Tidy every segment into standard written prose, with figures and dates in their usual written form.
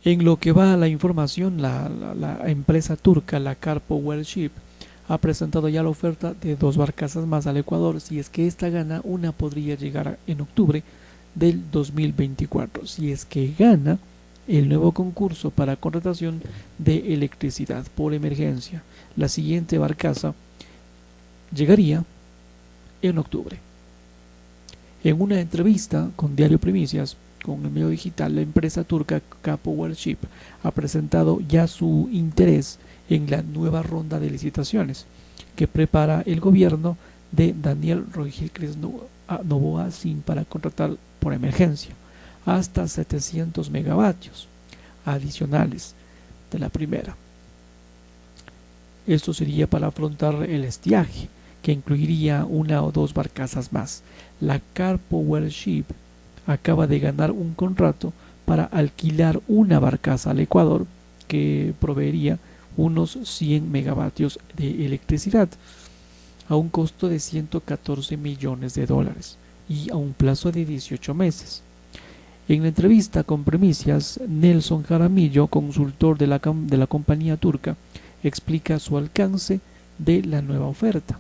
En lo que va a la información, la empresa turca, la Carpo Ship, ha presentado ya la oferta de 2 barcazas más al Ecuador. Si es que esta gana, una podría llegar en octubre del 2024. Si es que gana el nuevo concurso para contratación de electricidad por emergencia, la siguiente barcaza llegaría en octubre. En una entrevista con Diario Primicias, con el medio digital, la empresa turca Carpo Ship ha presentado ya su interés en la nueva ronda de licitaciones que prepara el gobierno de Daniel Rodríguez Noboa sin para contratar por emergencia hasta 700 megavatios adicionales de la primera. Esto sería para afrontar el estiaje, que incluiría una o 2 barcazas más. La Carpo Ship acaba de ganar un contrato para alquilar una barcaza al Ecuador que proveería unos 100 megavatios de electricidad a un costo de 114 millones de dólares y a un plazo de 18 meses. En la entrevista con Primicias, Nelson Jaramillo, consultor de la compañía turca, explica su alcance de la nueva oferta.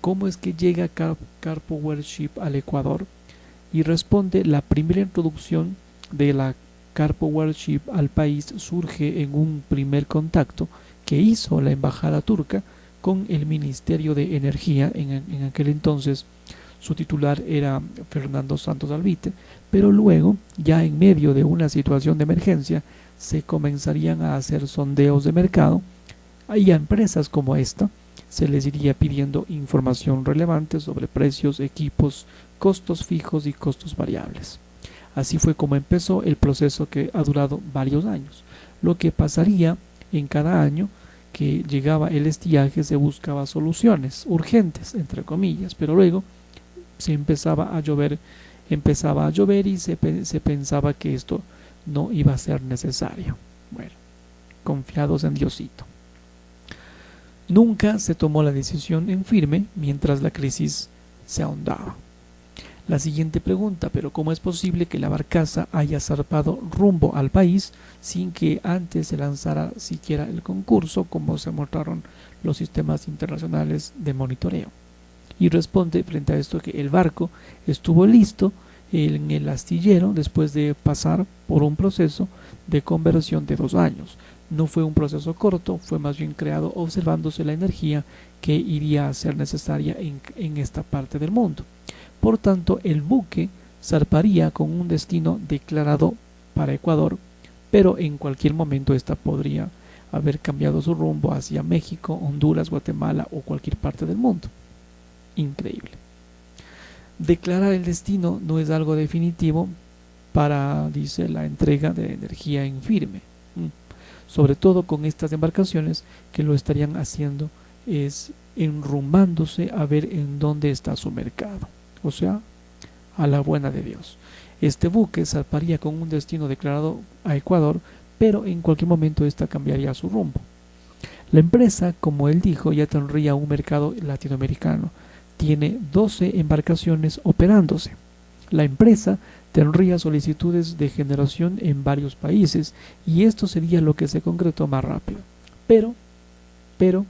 ¿Cómo es que llega Carpo Ship al Ecuador? Y responde: la primera introducción de la Carpo Ship al país surge en un primer contacto que hizo la embajada turca con el Ministerio de Energía. En aquel entonces su titular era Fernando Santos Albite, pero luego, ya en medio de una situación de emergencia, se comenzarían a hacer sondeos de mercado y a empresas como esta se les iría pidiendo información relevante sobre precios, equipos, costos fijos y costos variables. Así fue como empezó el proceso, que ha durado varios años. Lo que pasaría en cada año que llegaba el estiaje, se buscaba soluciones urgentes, entre comillas, pero luego se empezaba a llover y se pensaba que esto no iba a ser necesario. Bueno, confiados en Diosito. Nunca se tomó la decisión en firme mientras la crisis se ahondaba. La siguiente pregunta: ¿pero cómo es posible que la barcaza haya zarpado rumbo al país sin que antes se lanzara siquiera el concurso, como se mostraron los sistemas internacionales de monitoreo? Y responde frente a esto que el barco estuvo listo en el astillero después de pasar por un proceso de conversión de 2 años. No fue un proceso corto, fue más bien creado observándose la energía que iría a ser necesaria en esta parte del mundo. Por tanto, el buque zarparía con un destino declarado para Ecuador, pero en cualquier momento esta podría haber cambiado su rumbo hacia México, Honduras, Guatemala o cualquier parte del mundo. Increíble. Declarar el destino no es algo definitivo para, dice, la entrega de energía en firme. Sobre todo con estas embarcaciones que lo estarían haciendo es enrumbándose a ver en dónde está su mercado, o sea, a la buena de Dios. Este buque zarparía con un destino declarado a Ecuador, pero en cualquier momento esta cambiaría su rumbo. La empresa, como él dijo, ya tendría un mercado latinoamericano. Tiene 12 embarcaciones operándose. La empresa tendría solicitudes de generación en varios países y esto sería lo que se concretó más rápido. Pero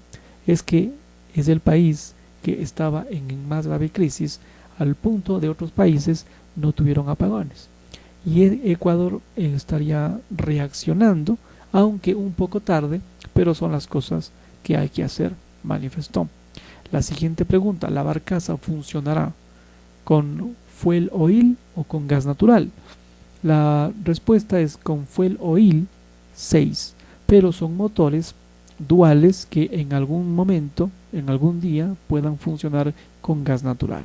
es que es el país que estaba en más grave crisis, al punto de otros países no tuvieron apagones. Y Ecuador estaría reaccionando, aunque un poco tarde, pero son las cosas que hay que hacer, manifestó. La siguiente pregunta: ¿la barcaza funcionará con fuel oil o con gas natural? La respuesta es con fuel oil 6, pero son motores duales que en algún momento, en algún día, puedan funcionar con gas natural.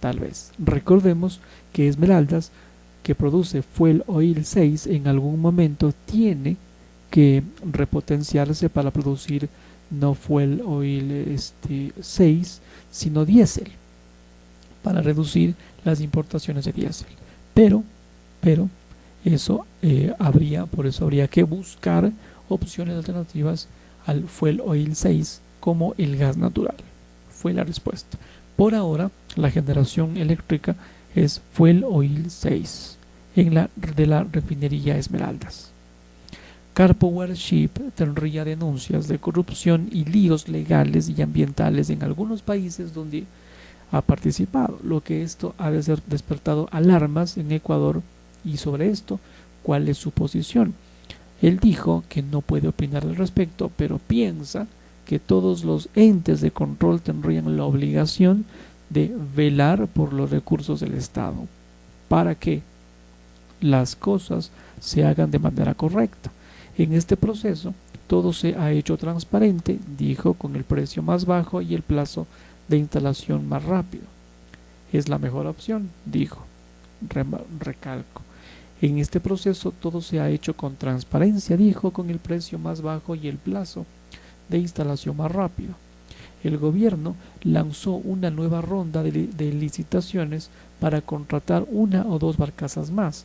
Tal vez. Recordemos que Esmeraldas, que produce fuel oil 6, en algún momento tiene que repotenciarse para producir no fuel oil 6, sino diésel, para reducir las importaciones de diésel. Pero eso por eso habría que buscar opciones alternativas al fuel oil 6 como el gas natural. Fue la respuesta. Por ahora, la generación eléctrica es fuel oil 6 de la refinería Esmeraldas. Carpower Ship tendría denuncias de corrupción y líos legales y ambientales en algunos países donde ha participado, lo que esto ha despertado alarmas en Ecuador. Y sobre esto, ¿cuál es su posición? Él dijo que no puede opinar al respecto, pero piensa que todos los entes de control tendrían la obligación de velar por los recursos del Estado para que las cosas se hagan de manera correcta. En este proceso, todo se ha hecho transparente, dijo, con el precio más bajo y el plazo de instalación más rápido. Es la mejor opción, dijo. Recalco. En este proceso todo se ha hecho con transparencia, dijo, con el precio más bajo y el plazo de instalación más rápido. El gobierno lanzó una nueva ronda de licitaciones para contratar una o dos barcazas más.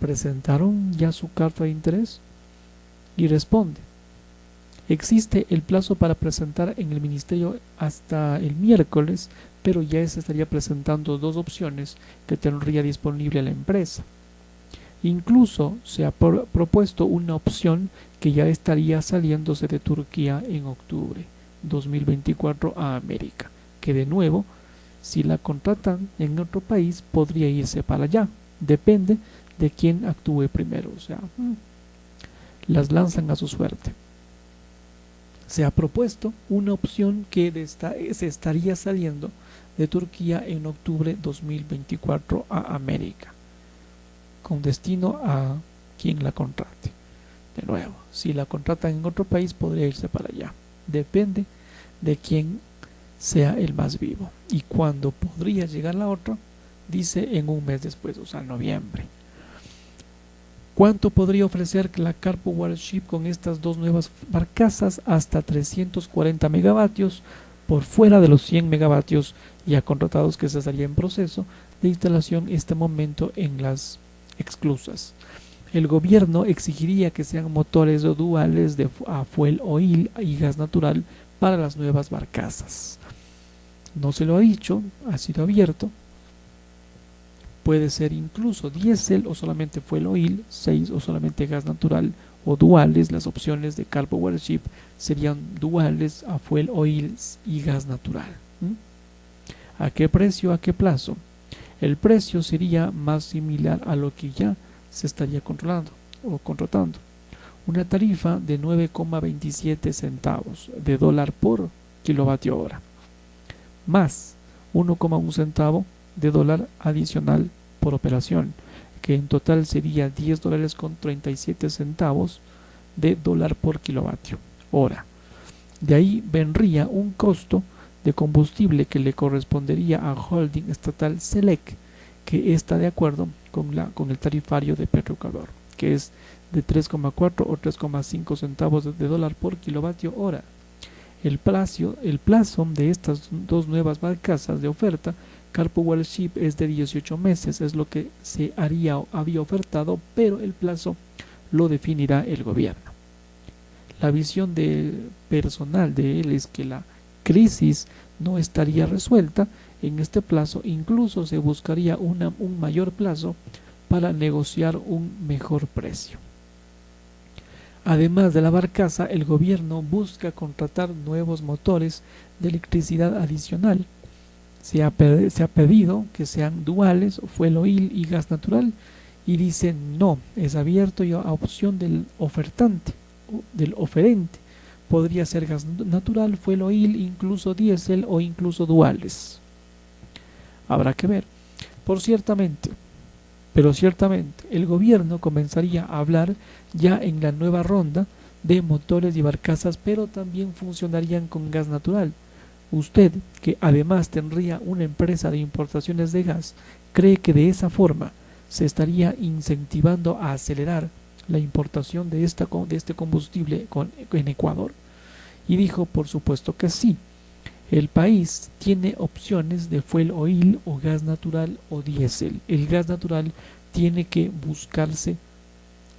¿Presentaron ya su carta de interés? Y responde: existe el plazo para presentar en el ministerio hasta el miércoles, pero ya se estaría presentando dos opciones que tendría disponible la empresa. Incluso se ha propuesto una opción que ya estaría saliéndose de Turquía en octubre 2024 a América, que de nuevo, si la contratan en otro país, podría irse para allá. Depende de quién actúe primero, o sea, las lanzan a su suerte. Se ha propuesto una opción que se estaría saliendo de Turquía en octubre 2024 a América, con destino a quien la contrate. De nuevo, si la contratan en otro país, podría irse para allá. Depende de quién sea el más vivo. Y cuando podría llegar la otra, dice en un mes después, o sea, noviembre. ¿Cuánto podría ofrecer la Carpower Ship con estas dos nuevas barcazas? Hasta 340 megavatios por fuera de los 100 megavatios ya contratados que se estaría en proceso de instalación en este momento en las exclusas. El gobierno exigiría que sean motores duales a fuel oil y gas natural para las nuevas barcazas. No se lo ha dicho, ha sido abierto. Puede ser incluso diésel o solamente fuel oil, 6 o solamente gas natural o duales. Las opciones de Carpower Ship serían duales a fuel oil y gas natural. ¿A qué precio? ¿A qué plazo? El precio sería más similar a lo que ya se estaría controlando o contratando. Una tarifa de 9,27 centavos de dólar por kilovatio hora, más 1,1 centavo de dólar adicional por operación, que en total sería 10 dólares con 37 centavos de dólar por kilovatio hora. De ahí vendría un costo de combustible que le correspondería a Holding Estatal Selec, que está de acuerdo con el tarifario de Petroecuador, que es de 3,4 o 3,5 centavos de dólar por kilovatio hora. El plazo de estas dos nuevas barcazas de oferta Carpower Ship es de 18 meses, es lo que había ofertado, pero el plazo lo definirá el gobierno. La visión personal de él es que la crisis no estaría resuelta en este plazo, incluso se buscaría un mayor plazo para negociar un mejor precio. Además de la barcaza, el gobierno busca contratar nuevos motores de electricidad adicional. Se ha pedido que sean duales, fuel oil y gas natural, y dice no, es abierto a opción del ofertante, del oferente. Podría ser gas natural, fuel oil, incluso diésel o incluso duales. Habrá que ver. Pero ciertamente el gobierno comenzaría a hablar ya en la nueva ronda de motores y barcazas, pero también funcionarían con gas natural. Usted, que además tendría una empresa de importaciones de gas, ¿cree que de esa forma se estaría incentivando a acelerar la importación de este combustible en Ecuador? Y dijo, por supuesto que sí. El país tiene opciones de fuel oil o gas natural o diésel. El gas natural tiene que buscarse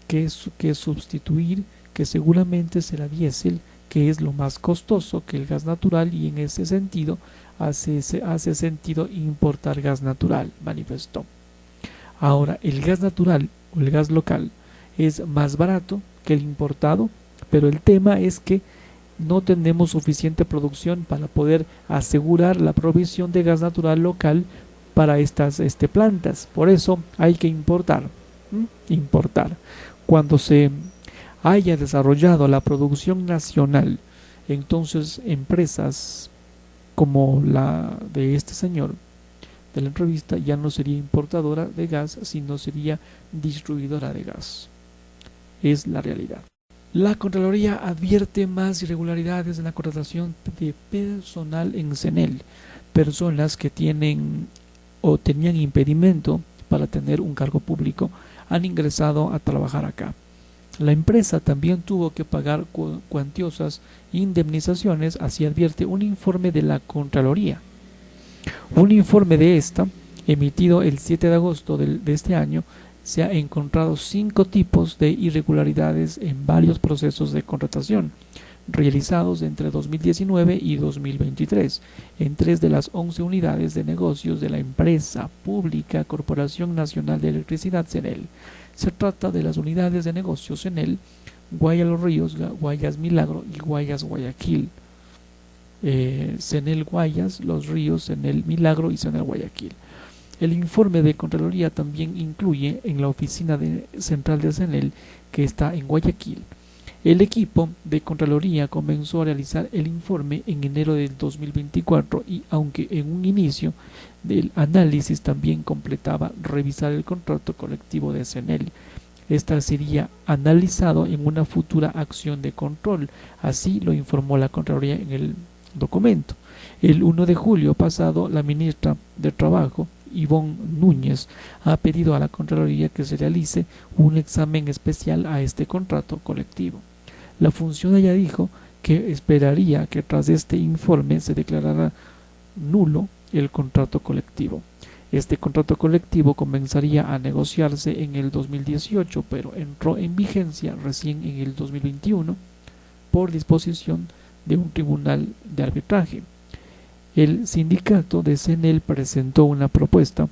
que sustituir, que seguramente será diésel, que es lo más costoso que el gas natural, y en ese sentido hace sentido importar gas natural, manifestó. Ahora, el gas natural o el gas local es más barato que el importado, pero el tema es que no tenemos suficiente producción para poder asegurar la provisión de gas natural local para estas plantas. Por eso hay que importar. Importar. Cuando se haya desarrollado la producción nacional, entonces empresas como la de este señor de la entrevista ya no sería importadora de gas, sino sería distribuidora de gas. Es la realidad. La Contraloría advierte más irregularidades en la contratación de personal en CENEL, personas que tienen o tenían impedimento para tener un cargo público han ingresado a trabajar acá. La empresa también tuvo que pagar cuantiosas indemnizaciones, así advierte un informe de la Contraloría. Un informe de esta, emitido el 7 de agosto de este año, se ha encontrado 5 tipos de irregularidades en varios procesos de contratación realizados entre 2019 y 2023 en 3 de las 11 unidades de negocios de la empresa pública Corporación Nacional de Electricidad CENEL. Se trata de las unidades de negocios CENEL, Guayas Los Ríos, Guayas Milagro y Guayas Guayaquil. CENEL Guayas, Los Ríos, CENEL Milagro y CENEL Guayaquil. El informe de Contraloría también incluye en la oficina central de CENEL, que está en Guayaquil. El equipo de Contraloría comenzó a realizar el informe en enero del 2024 y aunque en un inicio del análisis también completaba revisar el contrato colectivo de CENEL, esta sería analizado en una futura acción de control, así lo informó la Contraloría en el documento. El 1 de julio pasado, la ministra de Trabajo, Ivonne Núñez, ha pedido a la Contraloría que se realice un examen especial a este contrato colectivo. La funcionaria dijo que esperaría que tras este informe se declarara nulo el contrato colectivo. Este contrato colectivo comenzaría a negociarse en el 2018, pero entró en vigencia recién en el 2021 por disposición de un tribunal de arbitraje. El sindicato de CENEL presentó una propuesta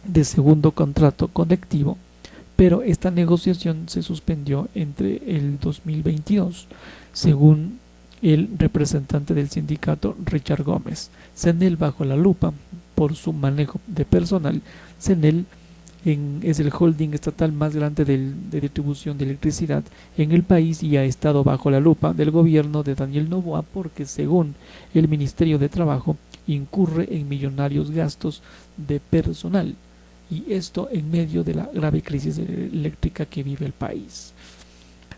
de segundo contrato colectivo, pero esta negociación se suspendió entre el 2022, según el representante del sindicato Richard Gómez. CENEL bajo la lupa por su manejo de personal. CENEL es el holding estatal más grande de distribución de electricidad en el país y ha estado bajo la lupa del gobierno de Daniel Noboa porque, según el Ministerio de Trabajo, incurre en millonarios gastos de personal, y esto en medio de la grave crisis eléctrica que vive el país.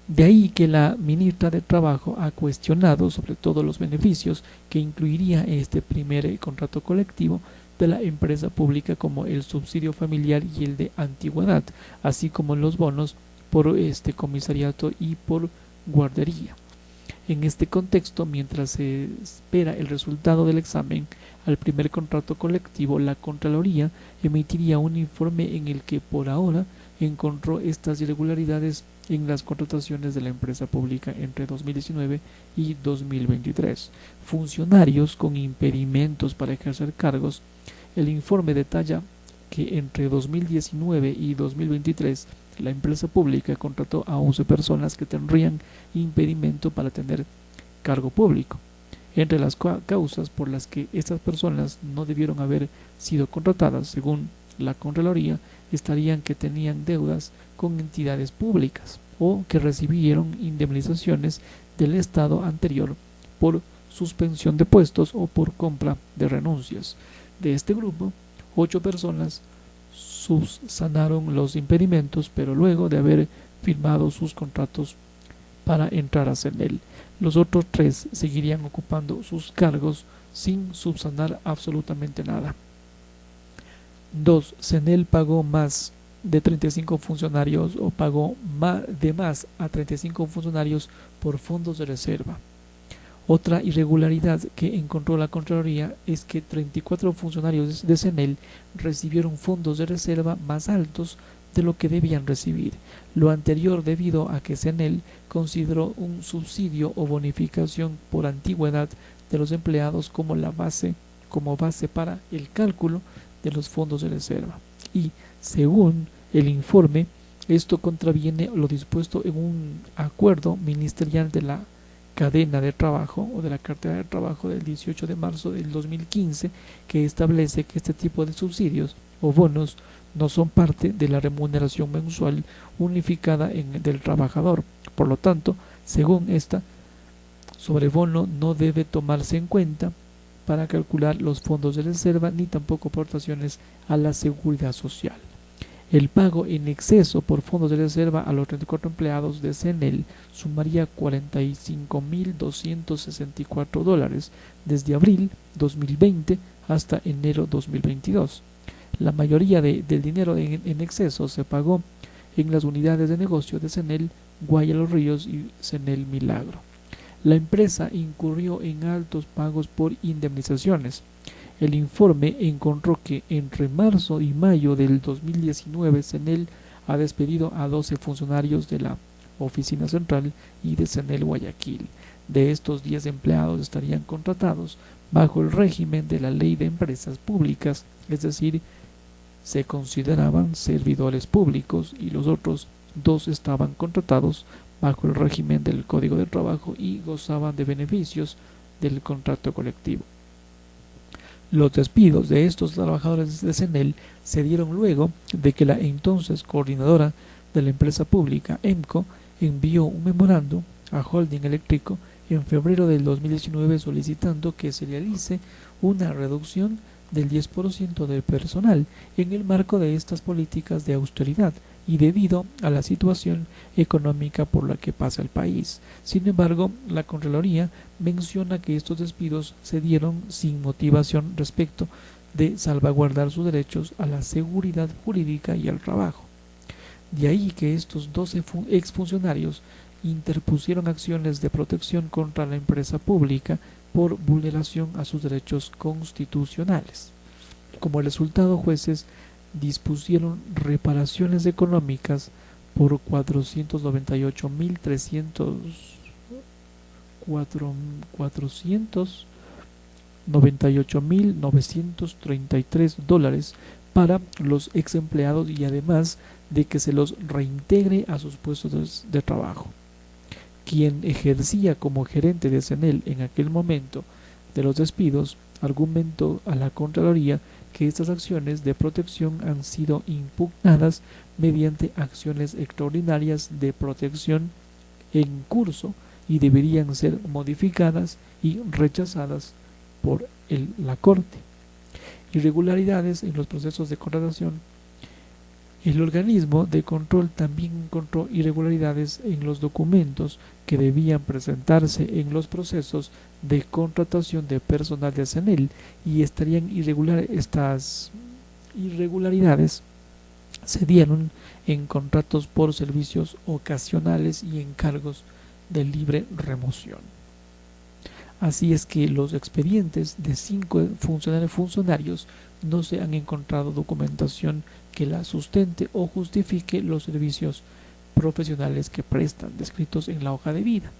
De ahí que la ministra de Trabajo ha cuestionado sobre todo los beneficios que incluiría este primer contrato colectivo de la empresa pública, como el subsidio familiar y el de antigüedad, así como los bonos por comisariato y por guardería. En este contexto, mientras se espera el resultado del examen al primer contrato colectivo, la Contraloría emitiría un informe en el que por ahora encontró estas irregularidades en las contrataciones de la empresa pública entre 2019 y 2023. Funcionarios con impedimentos para ejercer cargos. El informe detalla que entre 2019 y 2023 la empresa pública contrató a 11 personas que tendrían impedimento para tener cargo público. Entre las causas por las que estas personas no debieron haber sido contratadas, según la Contraloría, estarían que tenían deudas con entidades públicas o que recibieron indemnizaciones del Estado anterior por suspensión de puestos o por compra de renuncias. De este grupo, 8 personas subsanaron los impedimentos, pero luego de haber firmado sus contratos para entrar a CENEL. Los otros 3 seguirían ocupando sus cargos sin subsanar absolutamente nada. 2. CENEL pagó más de 35 funcionarios o pagó de más a 35 funcionarios por fondos de reserva. Otra irregularidad que encontró la Contraloría es que 34 funcionarios de CENEL recibieron fondos de reserva más altos de lo que debían recibir. Lo anterior debido a que CENEL consideró un subsidio o bonificación por antigüedad de los empleados como base para el cálculo de los fondos de reserva. Y, según el informe, Esto contraviene lo dispuesto en un acuerdo ministerial de la cadena de trabajo o de la cartera de trabajo del 18 de marzo del 2015, que establece que este tipo de subsidios o bonos no son parte de la remuneración mensual unificada del trabajador. Por lo tanto, según esta, sobrebono no debe tomarse en cuenta para calcular los fondos de reserva ni tampoco aportaciones a la seguridad social. El pago en exceso por fondos de reserva a los 34 empleados de CNEL sumaría $45.264 desde abril 2020 hasta enero 2022. La mayoría del dinero en exceso se pagó en las unidades de negocio de CNEL Guaya Los Ríos y CNEL Milagro. La empresa incurrió en altos pagos por indemnizaciones. El informe encontró que entre marzo y mayo del 2019 CNEL ha despedido a 12 funcionarios de la oficina central y de CNEL Guayaquil. De estos, 10 empleados estarían contratados bajo el régimen de la Ley de Empresas Públicas, es decir, se consideraban servidores públicos, y los otros 2 estaban contratados bajo el régimen del Código de Trabajo y gozaban de beneficios del contrato colectivo. Los despidos de estos trabajadores de CNEL se dieron luego de que la entonces coordinadora de la empresa pública, EMCO, envió un memorando a Holding Eléctrico en febrero del 2019 solicitando que se realice una reducción del 10% del personal en el marco de estas políticas de austeridad y debido a la situación económica por la que pasa el país. Sin embargo, la Contraloría menciona que estos despidos se dieron sin motivación respecto de salvaguardar sus derechos a la seguridad jurídica y al trabajo. De ahí que estos 12 exfuncionarios interpusieron acciones de protección contra la empresa pública por vulneración a sus derechos constitucionales. Como resultado, jueces dispusieron reparaciones económicas por 498.933 dólares para los ex empleados y además de que se los reintegre a sus puestos de trabajo. Quien ejercía como gerente de CNEL en aquel momento de los despidos argumentó a la Contraloría que estas acciones de protección han sido impugnadas mediante acciones extraordinarias de protección en curso y deberían ser modificadas y rechazadas por la Corte. Irregularidades en los procesos de contratación. El organismo de control también encontró irregularidades en los documentos que debían presentarse en los procesos de contratación de personal de CNEL y estas irregularidades se dieron en contratos por servicios ocasionales y encargos de libre remoción. Así es que los expedientes de 5 funcionarios no se han encontrado documentación que la sustente o justifique los servicios profesionales que prestan, descritos en la hoja de vida.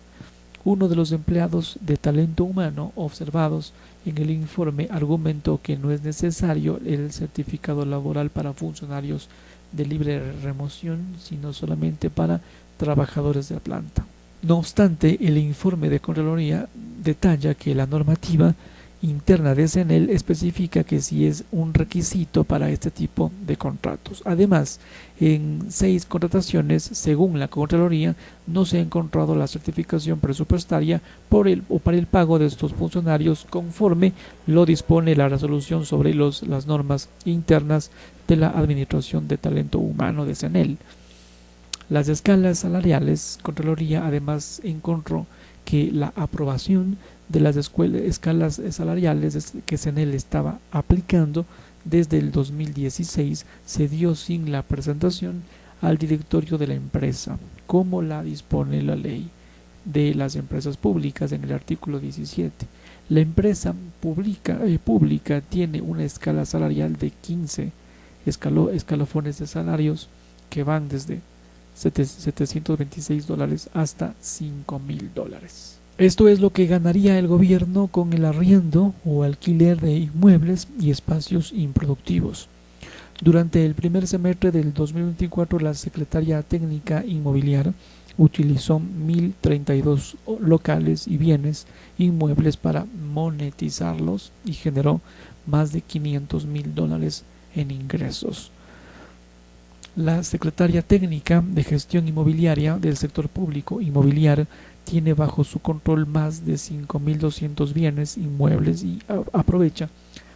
Uno de los empleados de talento humano observados en el informe argumentó que no es necesario el certificado laboral para funcionarios de libre remoción, sino solamente para trabajadores de la planta. No obstante, el informe de Contraloría detalla que la normativa interna de CNEL especifica que sí es un requisito para este tipo de contratos. Además, en 6 contrataciones, según la Contraloría, no se ha encontrado la certificación presupuestaria para el pago de estos funcionarios conforme lo dispone la resolución sobre las normas internas de la Administración de Talento Humano de CNEL. Las escalas salariales. Contraloría además encontró que la aprobación de las escalas salariales que CNEL estaba aplicando desde el 2016 se dio sin la presentación al directorio de la empresa, como la dispone la ley de las empresas públicas en el artículo 17. La empresa pública tiene una escala salarial de 15 escalafones de salarios que van desde $726 hasta $5.000. Esto es lo que ganaría el gobierno con el arriendo o alquiler de inmuebles y espacios improductivos. Durante el primer semestre del 2024, la Secretaría Técnica Inmobiliaria utilizó 1.032 locales y bienes inmuebles para monetizarlos y generó más de $500.000 en ingresos. La Secretaría Técnica de Gestión Inmobiliaria del sector público inmobiliario tiene bajo su control más de 5.200 bienes inmuebles y aprovecha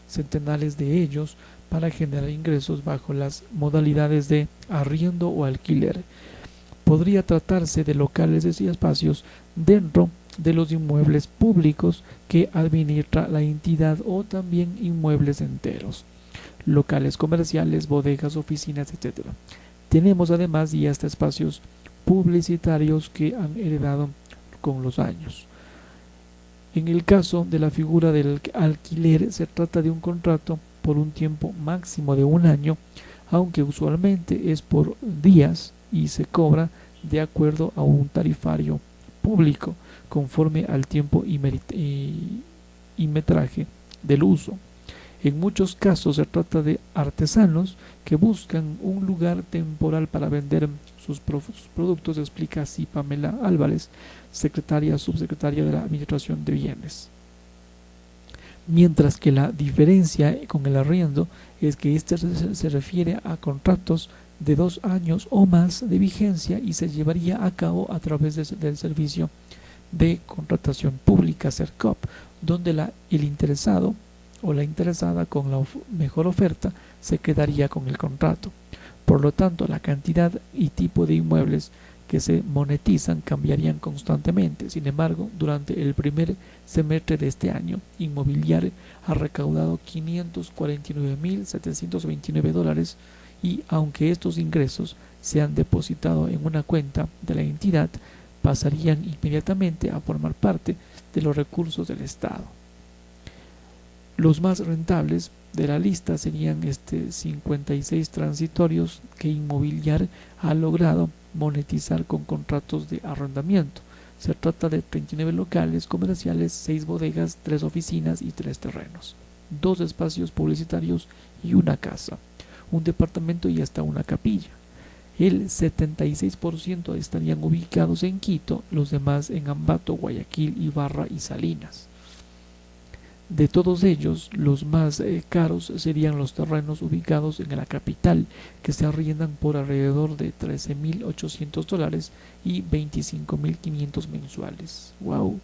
centenares de ellos para generar ingresos bajo las modalidades de arriendo o alquiler. Podría tratarse de locales y espacios dentro de los inmuebles públicos que administra la entidad o también inmuebles enteros, locales comerciales, bodegas, oficinas, etc. Tenemos además ya hasta espacios publicitarios que han heredado con los años. En el caso de la figura del alquiler, se trata de un contrato por un tiempo máximo de un año, aunque usualmente es por días y se cobra de acuerdo a un tarifario público conforme al tiempo y metraje del uso. En muchos casos se trata de artesanos que buscan un lugar temporal para vender sus productos, explica así Pamela Álvarez, subsecretaria de la Administración de Bienes. Mientras que la diferencia con el arriendo es que este se refiere a contratos de 2 años o más de vigencia y se llevaría a cabo a través del servicio de contratación pública CERCOP, donde el interesado o la interesada con la mejor oferta se quedaría con el contrato. Por lo tanto, la cantidad y tipo de inmuebles que se monetizan cambiarían constantemente. Sin embargo, durante el primer semestre de este año, Inmobiliar ha recaudado $549.729 y aunque estos ingresos se han depositado en una cuenta de la entidad, pasarían inmediatamente a formar parte de los recursos del Estado. Los más rentables de la lista serían 56 transitorios que Inmobiliar ha logrado monetizar con contratos de arrendamiento. Se trata de 39 locales comerciales, 6 bodegas, 3 oficinas y 3 terrenos, 2 espacios publicitarios y una casa, un departamento y hasta una capilla. El 76% estarían ubicados en Quito, los demás en Ambato, Guayaquil, Ibarra y Salinas. De todos ellos, los más caros serían los terrenos ubicados en la capital, que se arriendan por alrededor de $13.800 y $25.500 mensuales. ¡Wow!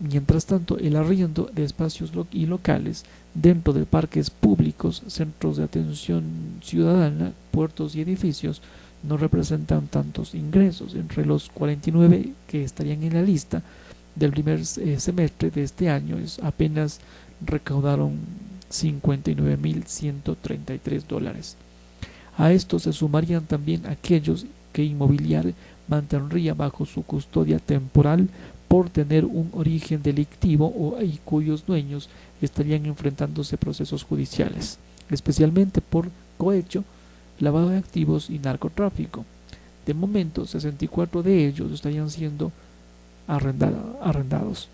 Mientras tanto, el arriendo de espacios y locales dentro de parques públicos, centros de atención ciudadana, puertos y edificios no representan tantos ingresos. Entre los 49 que estarían en la lista del primer semestre de este año, apenas recaudaron $59.133. A esto se sumarían también aquellos que Inmobiliar mantendría bajo su custodia temporal por tener un origen delictivo y cuyos dueños estarían enfrentándose procesos judiciales, especialmente por cohecho, lavado de activos y narcotráfico. De momento, 64 de ellos estarían siendo arrendados.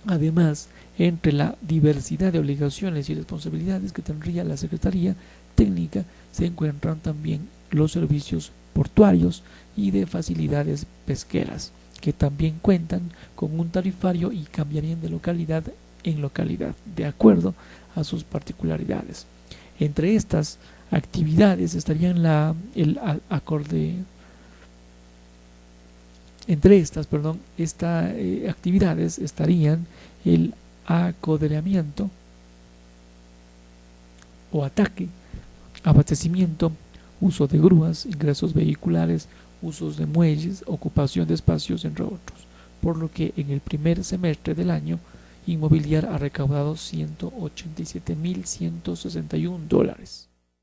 Además, entre la diversidad de obligaciones y responsabilidades que tendría la Secretaría Técnica se encuentran también los servicios portuarios y de facilidades pesqueras, que también cuentan con un tarifario y cambiarían de localidad en localidad, de acuerdo a sus particularidades. Entre estas actividades estarían actividades estarían el acoderamiento o ataque, abastecimiento, uso de grúas, ingresos vehiculares, usos de muelles, ocupación de espacios, entre otros. Por lo que en el primer semestre del año, Inmobiliar ha recaudado $187.161.